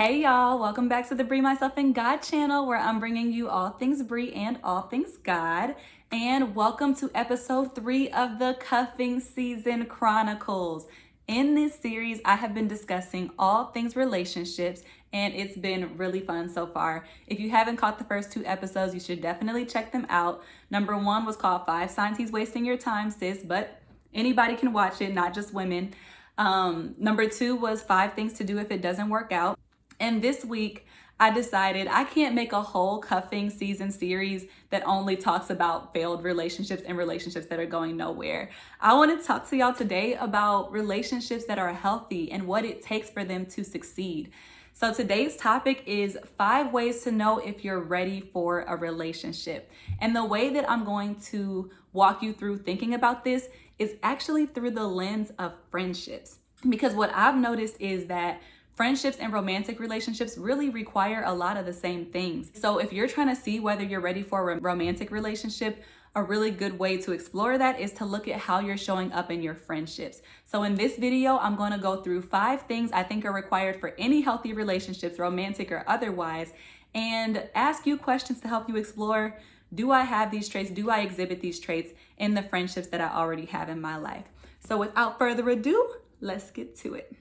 Hey y'all, welcome back to the Bree, Myself, and God channel where I'm bringing you all things Bree and all things God. And welcome to episode 3 of the Cuffing Season Chronicles. In this series, I have been discussing all things relationships and it's been really fun so far. If you haven't caught the first 2 episodes, you should definitely check them out. Number 1 was called 5 Signs He's Wasting Your Time, Sis, but anybody can watch it, not just women. Number 2 was 5 Things to Do If It Doesn't Work Out. And this week, I decided I can't make a whole cuffing season series that only talks about failed relationships and relationships that are going nowhere. I want to talk to y'all today about relationships that are healthy and what it takes for them to succeed. So today's topic is 5 ways to know if you're ready for a relationship. And the way that I'm going to walk you through thinking about this is actually through the lens of friendships. Because what I've noticed is that friendships and romantic relationships really require a lot of the same things. So if you're trying to see whether you're ready for a romantic relationship, a really good way to explore that is to look at how you're showing up in your friendships. So in this video, I'm going to go through 5 things I think are required for any healthy relationships, romantic or otherwise, and ask you questions to help you explore, do I have these traits? Do I exhibit these traits in the friendships that I already have in my life? So without further ado, let's get to it.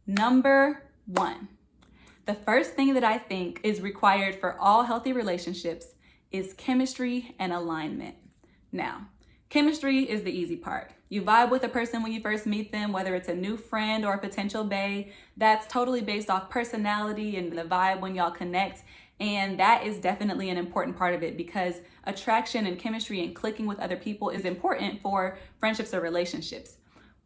Number 1, the first thing that I think is required for all healthy relationships is chemistry and alignment. Now, chemistry is the easy part. You vibe with a person when you first meet them, whether it's a new friend or a potential bae. That's totally based off personality and the vibe when y'all connect. And that is definitely an important part of it because attraction and chemistry and clicking with other people is important for friendships or relationships.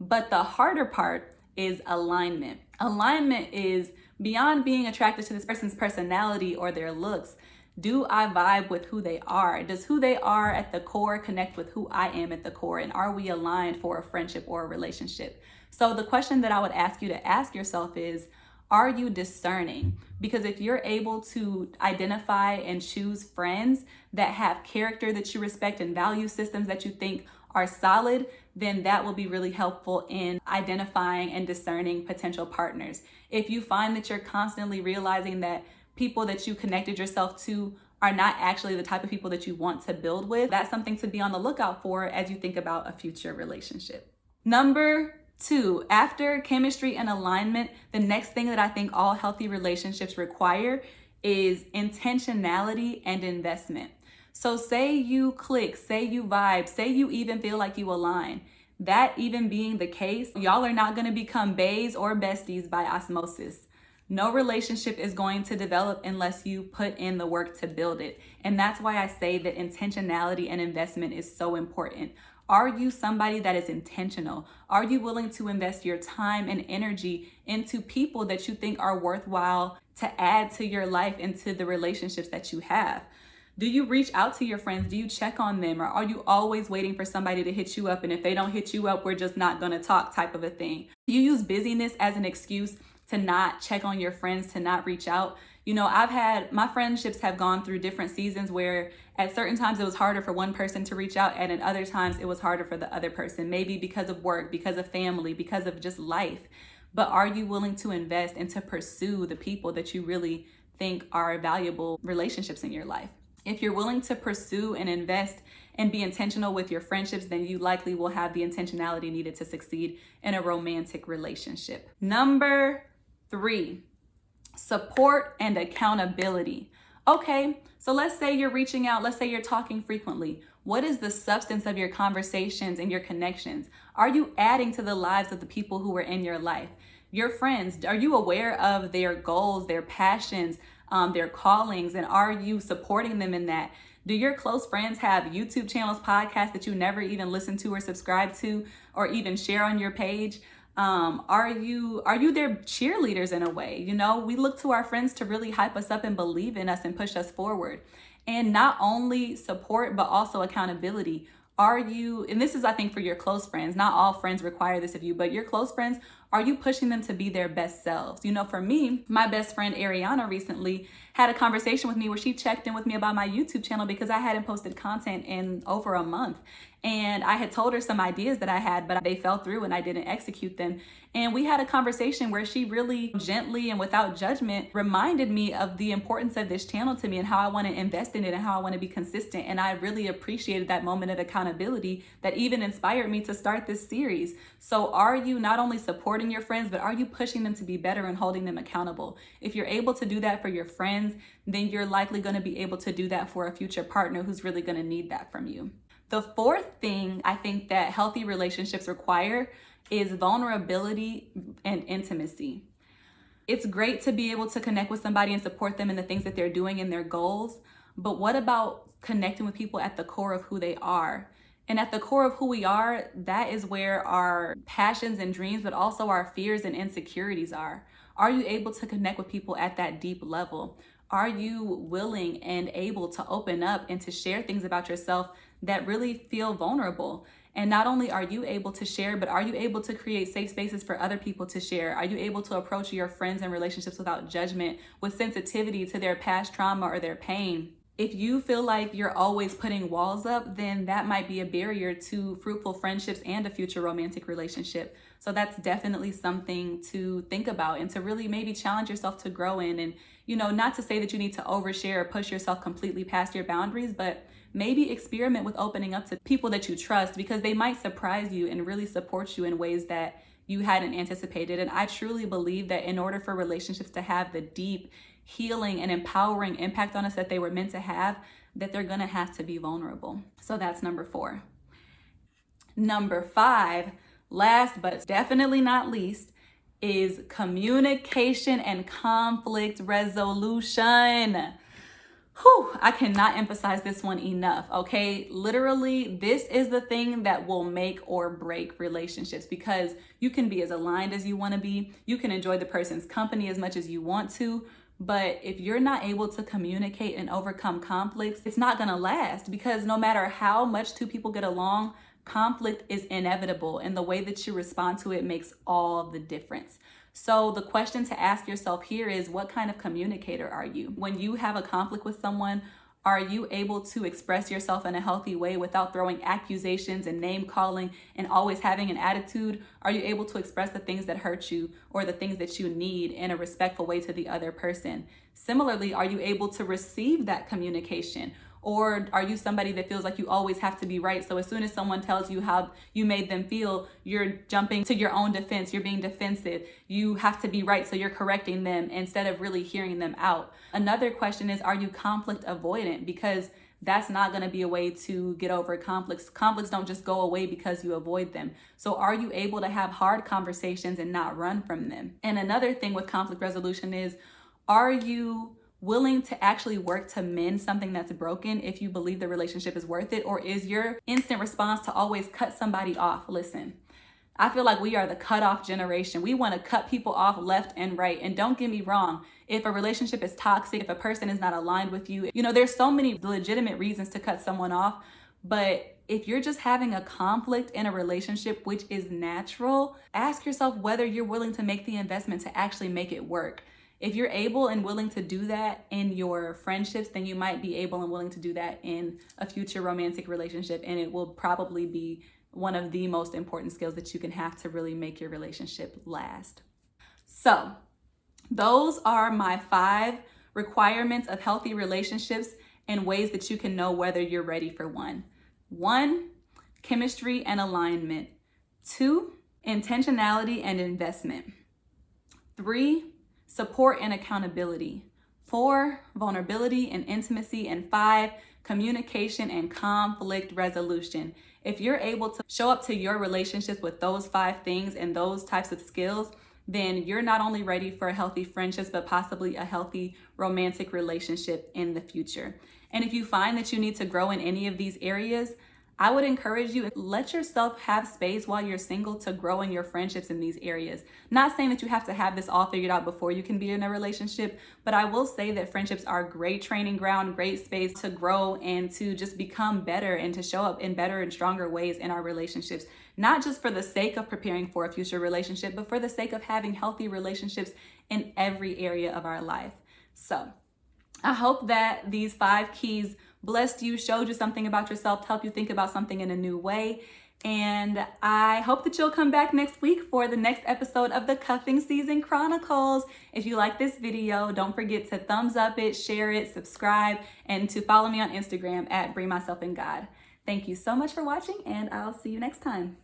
But the harder part is alignment. Alignment is beyond being attracted to this person's personality or their looks. Do I vibe with who they are? Does who they are at the core connect with who I am at the core? And are we aligned for a friendship or a relationship? So the question that I would ask you to ask yourself is, are you discerning? Because if you're able to identify and choose friends that have character that you respect and value systems that you think are solid, then that will be really helpful in identifying and discerning potential partners. If you find that you're constantly realizing that people that you connected yourself to are not actually the type of people that you want to build with, that's something to be on the lookout for as you think about a future relationship. Number 2, after chemistry and alignment, the next thing that I think all healthy relationships require is intentionality and investment. So say you click, say you vibe, say you even feel like you align. That even being the case, y'all are not going to become baes or besties by osmosis. No relationship is going to develop unless you put in the work to build it. And that's why I say that intentionality and investment is so important. Are you somebody that is intentional? Are you willing to invest your time and energy into people that you think are worthwhile to add to your life and to the relationships that you have? Do you reach out to your friends? Do you check on them? Or are you always waiting for somebody to hit you up? And if they don't hit you up, we're just not going to talk type of a thing. Do you use busyness as an excuse to not check on your friends, to not reach out? You know, my friendships have gone through different seasons where at certain times it was harder for one person to reach out and at other times it was harder for the other person, maybe because of work, because of family, because of just life. But are you willing to invest and to pursue the people that you really think are valuable relationships in your life? If you're willing to pursue and invest and be intentional with your friendships, then you likely will have the intentionality needed to succeed in a romantic relationship. Number 3, support and accountability. Okay, so let's say you're reaching out, let's say you're talking frequently. What is the substance of your conversations and your connections? Are you adding to the lives of the people who are in your life? Your friends, are you aware of their goals, their passions, their callings, and are you supporting them in that? Do your close friends have YouTube channels, podcasts that you never even listen to or subscribe to or even share on your page? Are you their cheerleaders in a way? You know, we look to our friends to really hype us up and believe in us and push us forward. And not only support, but also accountability. And this is, I think, for your close friends. Not all friends require this of you, but your close friends, are you pushing them to be their best selves? You know, for me, my best friend Ariana recently had a conversation with me where she checked in with me about my YouTube channel because I hadn't posted content in over a month. And I had told her some ideas that I had, but they fell through and I didn't execute them. And we had a conversation where she really gently and without judgment reminded me of the importance of this channel to me and how I want to invest in it and how I want to be consistent. And I really appreciated that moment of accountability that even inspired me to start this series. So are you not only supporting your friends, but are you pushing them to be better and holding them accountable? If you're able to do that for your friends, then you're likely going to be able to do that for a future partner who's really going to need that from you. The fourth thing I think that healthy relationships require is vulnerability and intimacy. It's great to be able to connect with somebody and support them in the things that they're doing and their goals, but what about connecting with people at the core of who they are? And at the core of who we are, that is where our passions and dreams, but also our fears and insecurities are. Are you able to connect with people at that deep level? Are you willing and able to open up and to share things about yourself that really feel vulnerable? And not only are you able to share, but are you able to create safe spaces for other people to share? Are you able to approach your friends and relationships without judgment, with sensitivity to their past trauma or their pain? If you feel like you're always putting walls up, then that might be a barrier to fruitful friendships and a future romantic relationship. So that's definitely something to think about and to really maybe challenge yourself to grow in. And, you know, not to say that you need to overshare or push yourself completely past your boundaries, but maybe experiment with opening up to people that you trust, because they might surprise you and really support you in ways that you hadn't anticipated. And I truly believe that in order for relationships to have the deep, healing, and empowering impact on us that they were meant to have, that they're gonna have to be vulnerable. So that's number 4. Number 5, last but definitely not least, is communication and conflict resolution. I cannot emphasize this one enough, okay? Literally, this is the thing that will make or break relationships, because you can be as aligned as you want to be. You can enjoy the person's company as much as you want to, but if you're not able to communicate and overcome conflicts, it's not going to last, because no matter how much two people get along, conflict is inevitable, and the way that you respond to it makes all the difference. So the question to ask yourself here is, what kind of communicator are you? When you have a conflict with someone, are you able to express yourself in a healthy way without throwing accusations and name calling and always having an attitude? Are you able to express the things that hurt you or the things that you need in a respectful way to the other person? Similarly, are you able to receive that communication? Or are you somebody that feels like you always have to be right? So as soon as someone tells you how you made them feel, you're jumping to your own defense, you're being defensive. You have to be right, so you're correcting them instead of really hearing them out. Another question is, are you conflict avoidant? Because that's not going to be a way to get over conflicts. Conflicts don't just go away because you avoid them. So are you able to have hard conversations and not run from them? And another thing with conflict resolution is, are you willing to actually work to mend something that's broken if you believe the relationship is worth it? Or is your instant response to always cut somebody off? Listen, I feel like we are the cutoff generation. We want to cut people off left and right. And don't get me wrong, if a relationship is toxic, if a person is not aligned with you, you know, there's so many legitimate reasons to cut someone off. But if you're just having a conflict in a relationship, which is natural, ask yourself whether you're willing to make the investment to actually make it work. If you're able and willing to do that in your friendships, then you might be able and willing to do that in a future romantic relationship. And it will probably be one of the most important skills that you can have to really make your relationship last. So those are my 5 requirements of healthy relationships and ways that you can know whether you're ready for one. 1, chemistry and alignment. 2, intentionality and investment. 3, support and accountability. 4, vulnerability and intimacy. And 5, communication and conflict resolution. If you're able to show up to your relationships with those 5 things and those types of skills, then you're not only ready for healthy friendships, but possibly a healthy romantic relationship in the future. And if you find that you need to grow in any of these areas, I would encourage you, let yourself have space while you're single to grow in your friendships in these areas. Not saying that you have to have this all figured out before you can be in a relationship, but I will say that friendships are a great training ground, great space to grow and to just become better and to show up in better and stronger ways in our relationships. Not just for the sake of preparing for a future relationship, but for the sake of having healthy relationships in every area of our life. So I hope that these 5 keys blessed you, showed you something about yourself, to help you think about something in a new way. And I hope that you'll come back next week for the next episode of the Cuffing Season Chronicles. If you like this video, don't forget to thumbs up it, share it, subscribe, and to follow me on Instagram at BreMyselfAndGod. Thank you so much for watching, and I'll see you next time.